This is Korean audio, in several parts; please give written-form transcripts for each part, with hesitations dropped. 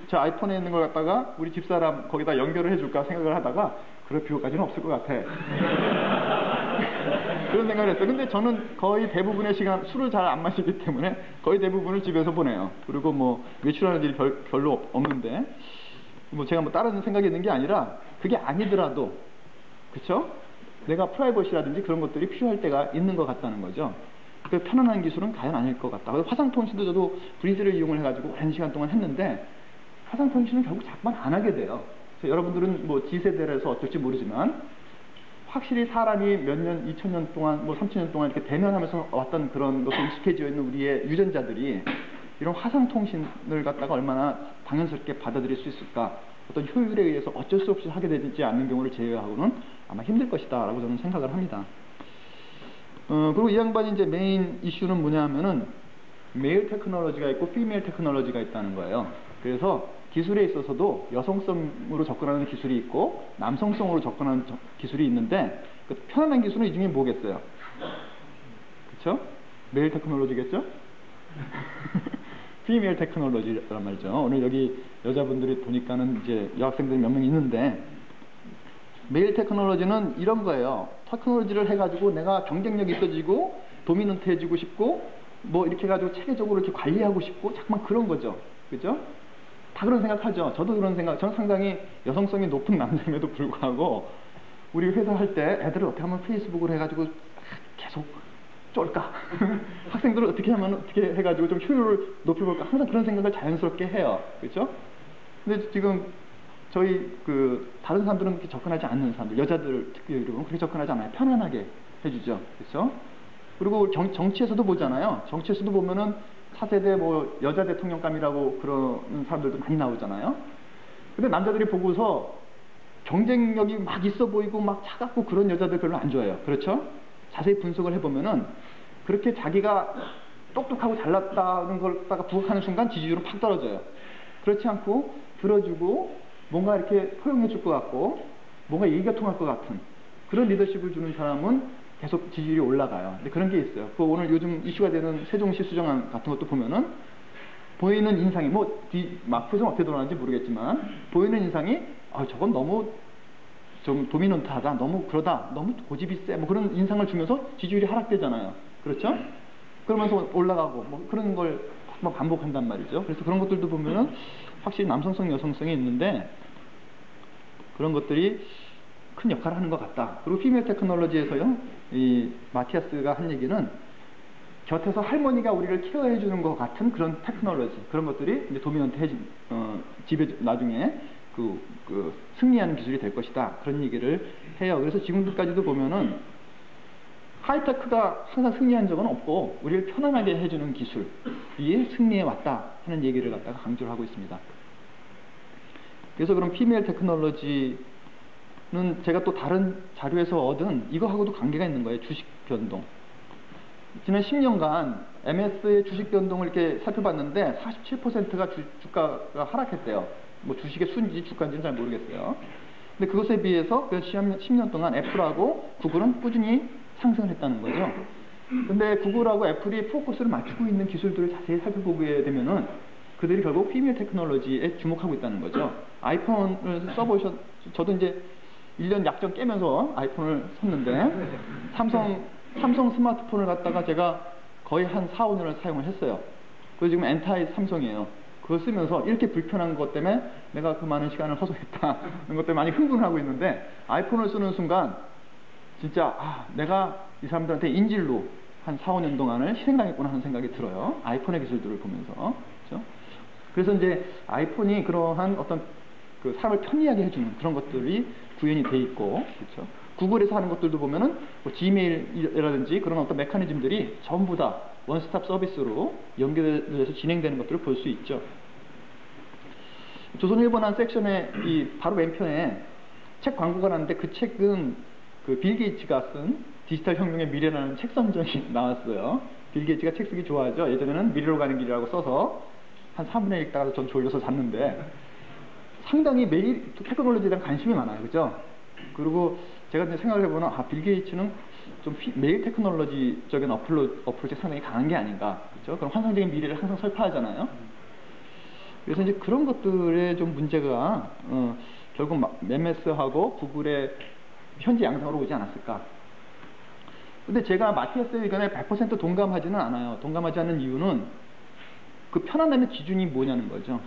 저 아이폰에 있는 걸 갖다가 우리 집사람 거기다 연결을 해줄까 생각을 하다가 그럴 필요까지는 없을 것 같아. 그런 생각을 했어요. 근데 저는 거의 대부분의 시간 술을 잘 안 마시기 때문에 거의 대부분을 집에서 보내요. 그리고 뭐 외출하는 일이 별로 없는데 뭐 제가 뭐 다른 생각이 있는 게 아니라 그게 아니더라도 그쵸? 내가 프라이버시라든지 그런 것들이 필요할 때가 있는 것 같다는 거죠. 그 편안한 기술은 과연 아닐 것 같다. 화상통신도 저도 브리즈를 이용을 해가지고 오랜 시간 동안 했는데 화상통신은 결국 자꾸만 안 하게 돼요. 그래서 여러분들은 뭐 G세대라서 어떨지 모르지만 확실히 사람이 몇 년, 2000년 동안, 뭐 3000년 동안 이렇게 대면하면서 왔던 그런 것에 익숙해져 있는 우리의 유전자들이 이런 화상통신을 갖다가 얼마나 당연스럽게 받아들일 수 있을까? 어떤 효율에 의해서 어쩔 수 없이 하게 되지 않는 경우를 제외하고는 아마 힘들 것이다 라고 저는 생각을 합니다. 그리고 이 양반이 이제 메인 이슈는 뭐냐 하면은 메일 테크놀로지가 있고 피메일 테크놀로지가 있다는 거예요. 그래서 기술에 있어서도 여성성으로 접근하는 기술이 있고 남성성으로 접근하는 기술이 있는데 그 편안한 기술은 이 중에 뭐겠어요? 그쵸? 메일 테크놀로지겠죠? 피메일 테크놀로지란 말이죠. 오늘 여기 여자분들이 보니까는 이제 여학생들이 몇 명 있는데 메일 테크놀로지는 이런 거예요. 테크놀로지를 해가지고 내가 경쟁력이 있어지고 도미넌트해지고 싶고 뭐 이렇게 해가지고 체계적으로 이렇게 관리하고 싶고 자꾸만 그런 거죠. 그죠? 다 그런 생각하죠. 저도 그런 생각. 저는 상당히 여성성이 높은 남자임에도 불구하고 우리 회사 할 때 애들을 어떻게 하면 페이스북으로 해가지고 계속 쫄까? 학생들을 어떻게 하면 어떻게 해가지고 좀 효율을 높여볼까? 항상 그런 생각을 자연스럽게 해요. 그렇죠? 근데 지금 저희 그 다른 사람들은 그렇게 접근하지 않는 사람들, 여자들 특별히 그렇게 접근하지 않아요. 편안하게 해주죠. 그렇죠? 그리고 정치에서도 보잖아요. 정치에서도 보면은 차세대 뭐 여자 대통령감이라고 그런 사람들도 많이 나오잖아요. 근데 남자들이 보고서 경쟁력이 막 있어 보이고 막 차갑고 그런 여자들 별로 안 좋아해요. 그렇죠? 자세히 분석을 해보면은 그렇게 자기가 똑똑하고 잘났다는 걸 갖다가 부각하는 순간 지지율은 팍 떨어져요. 그렇지 않고 들어주고 뭔가 이렇게 포용해 줄 것 같고 뭔가 얘기가 통할 것 같은 그런 리더십을 주는 사람은 계속 지지율이 올라가요. 근데 그런 게 있어요. 그 오늘 요즘 이슈가 되는 세종시 수정안 같은 것도 보면은 보이는 인상이 막후에서 어떻게 돌아가는지 모르겠지만 보이는 인상이 저건 너무 좀 도미넌트하다, 너무 그러다, 너무 고집이 세, 뭐 그런 인상을 주면서 지지율이 하락되잖아요. 그렇죠? 그러면서 올라가고 뭐 그런 걸 반복한단 말이죠. 그래서 그런 것들도 보면은 확실히 남성성, 여성성이 있는데 그런 것들이 큰 역할을 하는 것 같다. 그리고 피메일 테크놀로지에서요, 이 마티아스가 한 얘기는 곁에서 할머니가 우리를 케어해 주는 것 같은 그런 테크놀로지, 그런 것들이 이제 도미넌트 집에 나중에 승리하는 기술이 될 것이다. 그런 얘기를 해요. 그래서 지금까지도 보면은 하이테크가 항상 승리한 적은 없고 우리를 편안하게 해주는 기술이 승리해 왔다 하는 얘기를 갖다가 강조를 하고 있습니다. 그래서 그럼 피메일 테크놀로지는 제가 또 다른 자료에서 얻은 이거하고도 관계가 있는 거예요. 주식 변동. 지난 10년간 MS의 주식 변동을 이렇게 살펴봤는데 47%가 주가가 하락했대요. 뭐 주식의 순지 주가인지는 잘 모르겠어요. 근데 그것에 비해서 그 10년 동안 애플하고 구글은 꾸준히 상승을 했다는 거죠. 근데 구글하고 애플이 포커스를 맞추고 있는 기술들을 자세히 살펴보게 되면은 그들이 결국 피메일 테크놀로지에 주목하고 있다는 거죠. 아이폰을 저도 이제 1년 약정 깨면서 아이폰을 샀는데 삼성 스마트폰을 갖다가 제가 거의 한 4, 5년을 사용을 했어요. 그래서 지금 엔타이 삼성이에요. 그걸 쓰면서 이렇게 불편한 것 때문에 내가 그 많은 시간을 허송했다는 것 때문에 많이 흥분하고 있는데 아이폰을 쓰는 순간 진짜 내가 이 사람들한테 인질로 한 4, 5년 동안을 희생당했구나 하는 생각이 들어요. 아이폰의 기술들을 보면서. 그렇죠? 그래서 이제 아이폰이 그러한 어떤 그 삶을 편리하게 해주는 그런 것들이 구현이 돼 있고, 그렇죠? 구글에서 하는 것들도 보면은 뭐 지메일이라든지 그런 어떤 메커니즘들이 전부 다 원스톱 서비스로 연결돼서 진행되는 것들을 볼 수 있죠. 조선일보는 섹션에 바로 왼편에 책 광고가 나왔는데 그 책은 그 빌 게이츠가 쓴 디지털 혁명의 미래라는 책 선전이 나왔어요. 빌 게이츠가 책 쓰기 좋아하죠. 예전에는 미래로 가는 길이라고 써서 한 3분의 1 읽다가 전 졸려서 잤는데 상당히 매일 테크놀로지에 대한 관심이 많아요. 그죠? 그리고 제가 이제 생각을 해보면 빌 게이츠는 좀 메일 테크놀로지적인 어프로치 상당히 강한 게 아닌가. 그렇죠? 그럼 환상적인 미래를 항상 설파하잖아요. 그래서 이제 그런 것들의 좀 문제가 결국 MEMS하고 구글의 현재 양상으로 오지 않았을까. 근데 제가 마티아스의 의견에 100% 동감하지는 않아요. 동감하지 않는 이유는 그 편안함의 기준이 뭐냐는 거죠.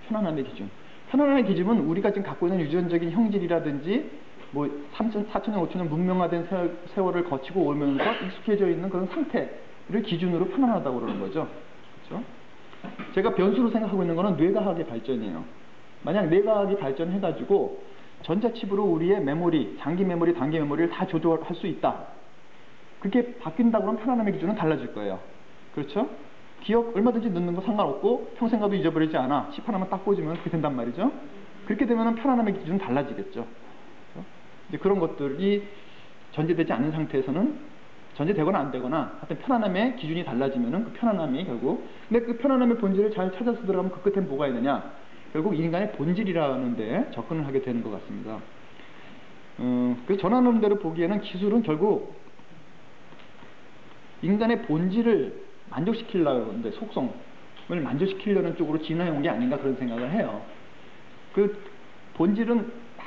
편안함의 기준. 편안함의 기준은 우리가 지금 갖고 있는 유전적인 형질이라든지 뭐 3천, 4천년, 5천년 문명화된 세월을 거치고 오면서 익숙해져 있는 그런 상태를 기준으로 편안하다고 그러는 거죠. 그렇죠? 제가 변수로 생각하고 있는 거는 뇌과학의 발전이에요. 만약 뇌과학이 발전해가지고 전자칩으로 우리의 메모리, 장기 메모리, 단기 메모리를 다 조절할 수 있다. 그렇게 바뀐다고 하면 편안함의 기준은 달라질 거예요. 그렇죠? 기억 얼마든지 넣는 거 상관없고 평생 가도 잊어버리지 않아. 칩 하나만 딱 꽂으면 그렇게 된단 말이죠. 그렇게 되면 편안함의 기준은 달라지겠죠. 그렇죠? 이제 그런 것들이 전제되지 않은 상태에서는 전제되거나 안 되거나 하여튼 편안함의 기준이 달라지면은 그 편안함이 결국 근데 그 편안함의 본질을 잘 찾아서 들어가면 그 끝엔 뭐가 있느냐? 결국 인간의 본질이라는 데 접근을 하게 되는 것 같습니다. 그래서 전하는 보기에는 기술은 결국 인간의 본질을 만족시키려고 하는데 속성을 만족시키려는 쪽으로 진화해 온 게 아닌가 그런 생각을 해요. 그 본질은 막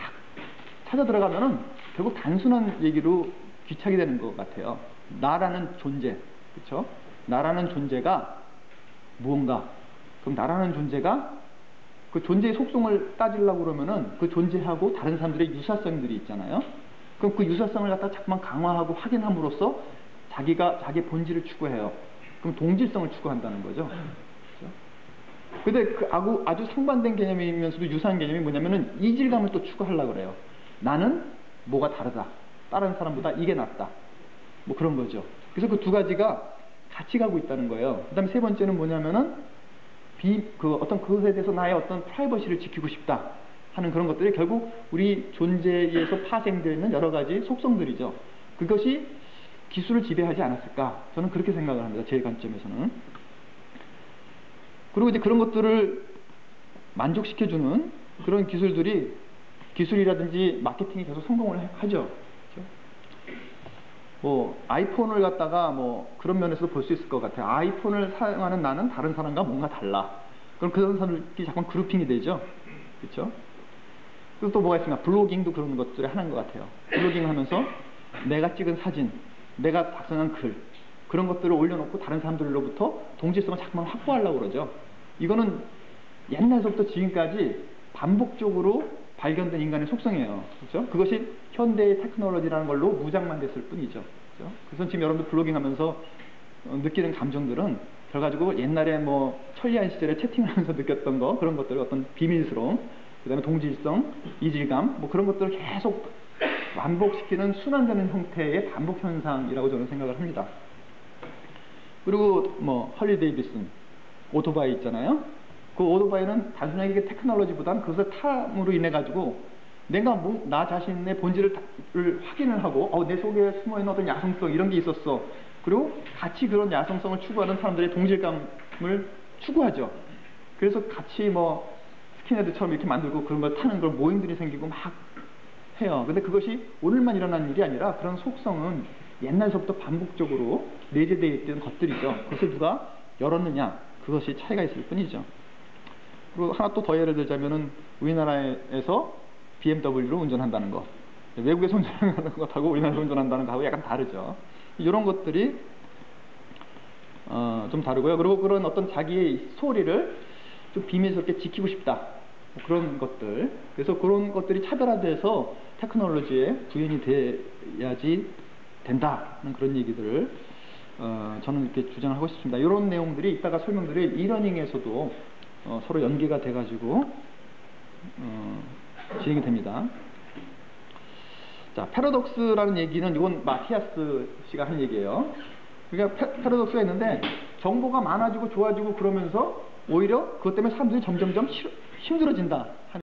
찾아 들어가면은 결국 단순한 얘기로 귀착이 되는 것 같아요. 나라는 존재, 그렇죠? 나라는 존재가 무언가. 그럼 나라는 존재가 그 존재의 속성을 따지려고 그러면은 그 존재하고 다른 사람들의 유사성들이 있잖아요. 그럼 그 유사성을 갖다 자꾸만 강화하고 확인함으로써 자기가 자기 본질을 추구해요. 그럼 동질성을 추구한다는 거죠. 그렇죠? 근데 그 아주 상반된 개념이면서도 유사한 개념이 뭐냐면은 이질감을 또 추구하려고 그래요. 나는 뭐가 다르다. 다른 사람보다 이게 낫다. 뭐 그런 거죠. 그래서 그 두 가지가 같이 가고 있다는 거예요. 그 다음에 세 번째는 뭐냐면은 어떤 그것에 대해서 나의 어떤 프라이버시를 지키고 싶다 하는 그런 것들이 결국 우리 존재에서 파생되어 있는 여러 가지 속성들이죠. 그것이 기술을 지배하지 않았을까? 저는 그렇게 생각을 합니다. 제 관점에서는. 그리고 이제 그런 것들을 만족시켜주는 그런 기술이라든지 마케팅이 계속 성공을 하죠. 그렇죠? 뭐 아이폰을 갖다가 뭐 그런 면에서 볼 수 있을 것 같아요. 아이폰을 사용하는 나는 다른 사람과 뭔가 달라. 그럼 그런 사람들끼리 자꾸 그룹핑이 되죠. 그렇죠? 그리고 또 뭐가 있습니까? 블로깅도 그런 것들의 하나인 것 같아요. 블로깅 하면서 내가 찍은 사진, 내가 작성한 글, 그런 것들을 올려놓고 다른 사람들로부터 동질성을 자꾸만 확보하려고 그러죠. 이거는 옛날서부터 지금까지 반복적으로 발견된 인간의 속성이에요. 그렇죠? 그것이 현대의 테크놀로지라는 걸로 무장만 됐을 뿐이죠. 그렇죠? 그래서 지금 여러분들 블로깅 하면서 느끼는 감정들은 결과적으로 옛날에 뭐 천리안 시절에 채팅을 하면서 느꼈던 거, 그런 것들 어떤 비밀스러움, 그 다음에 동질성, 이질감, 뭐 그런 것들을 계속 반복시키는 순환되는 형태의 반복 현상이라고 저는 생각을 합니다. 그리고 뭐 헐리 데이비슨 오토바이 있잖아요. 그 오토바이는 단순하게 테크놀로지보다는 그것을 탐으로 인해 가지고 내가 나 자신의 본질을 확인을 하고 내 속에 숨어있는 어떤 야성성 이런 게 있었어. 그리고 같이 그런 야성성을 추구하는 사람들의 동질감을 추구하죠. 그래서 같이 뭐 스킨헤드처럼 이렇게 만들고 그런 걸 타는 그런 모임들이 생기고 막 해요. 근데 그것이 오늘만 일어난 일이 아니라 그런 속성은 옛날서부터 반복적으로 내재되어 있던 것들이죠. 그것을 누가 열었느냐, 그것이 차이가 있을 뿐이죠. 그리고 하나 또 더 예를 들자면은 우리나라에서 BMW로 운전한다는 거, 외국에서 운전하는 것하고 우리나라에서 운전한다는 거하고 약간 다르죠. 이런 것들이 좀 다르고요. 그리고 그런 어떤 자기의 스토리를 좀 비밀스럽게 지키고 싶다. 그런 것들. 그래서 그런 것들이 차별화돼서 테크놀로지에 구현이 돼야지 된다는 그런 얘기들을 저는 이렇게 주장을 하고 싶습니다. 이런 내용들이 이따가 설명드릴 이러닝에서도 서로 연계가 돼가지고 진행이 됩니다. 자, 패러독스라는 얘기는 이건 마티아스 씨가 한 얘기예요. 그러니까 패러독스가 있는데 정보가 많아지고 좋아지고 그러면서 오히려 그것 때문에 사람들이 점점점 힘들어진다.